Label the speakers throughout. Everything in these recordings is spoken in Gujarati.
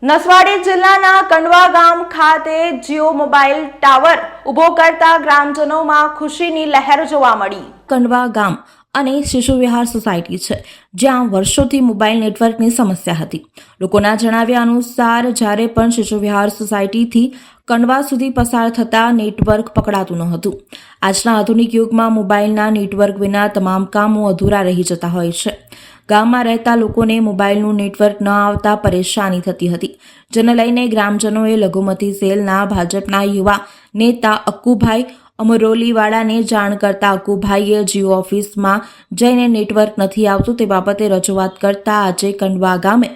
Speaker 1: નસવાડી જિલ્લાના કંડવા ગામ ખાતે જીઓ મોબાઈલ ટાવર ઊભો કરતા ગ્રામજનોમાં ખુશીની લહેર જોવા મળી। કંડવા ગામ અને શિશુ વિહાર સોસાયટી છે, જ્યાં વર્ષોથી મોબાઈલ નેટવર્કની સમસ્યા હતી। લોકોના જણાવ્યા અનુસાર જ્યારે પણ શિશુ વિહાર સોસાયટીથી કંડવા સુધી પસાર થતા નેટવર્ક પકડાતું ન હતું। આજના આધુનિક યુગમાં મોબાઈલના નેટવર્ક વિના તમામ કામો અધૂરા રહી જતા હોય છે। ગામમાં રહેતા લોકોને મોબાઈલનું નેટવર્ક ન આવતા પરેશાની થતી હતી, જેને લઈને ગ્રામજનોએ લઘુમતી સેલના ભાજપના યુવા નેતા અક્કુભાઈ અમરોલીવાળાને જાણ કરતા અક્કુભાઈએ જીઓ ઓફિસમાં જઈને નેટવર્ક નથી આવતું તે બાબતે રજૂઆત કરતા આજે કંડવા ગામે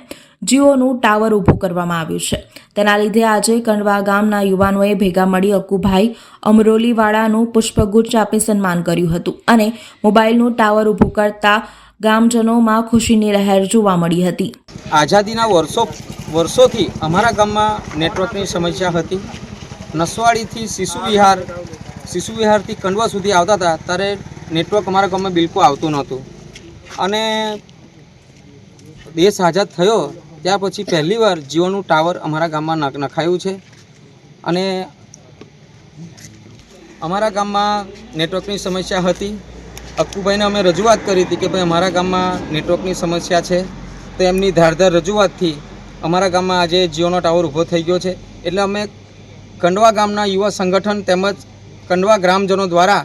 Speaker 1: જીઓનું ટાવર ઊભું કરવામાં આવ્યું છે। તેના લીધે આજે કંડવા ગામના યુવાનોએ ભેગા મળી અક્કુભાઈ અમરોલીવાળાનું પુષ્પગુચ્છ આપી સન્માન કર્યું હતું અને મોબાઈલનું ટાવર ઊભું કરતા ગામજનોમાં ખુશીની લહેર જોવા મળી હતી।
Speaker 2: આઝાદીના વર્ષોથી અમારા ગામમાં નેટવર્કની સમસ્યા હતી। નસવાડીથી શિશુ વિહારથી કંડવા સુધી આવતા હતા ત્યારે નેટવર્ક અમારા ગામમાં બિલકુલ આવતું નહોતું અને દેશ આઝાદ થયો ત્યાર પછી પહેલીવાર જીઓનું ટાવર અમારા ગામમાં નખાયું છે અને અમારા ગામમાં નેટવર્કની સમસ્યા હતી। અક્કુભાઈને અમે રજૂઆત કરી હતી કે ભાઈ અમારા ગામમાં નેટવર્કની સમસ્યા છે, તો એમની ધારદાર રજૂઆતથી અમારા ગામમાં આજે જીઓનો ટાવર ઊભો થઈ ગયો છે। એટલે અમે કંડવા ગામના યુવા સંગઠન તેમજ કંડવા ગ્રામજનો દ્વારા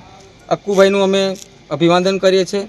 Speaker 2: અક્કુભાઈનું અમે અભિવાદન કરીએ છીએ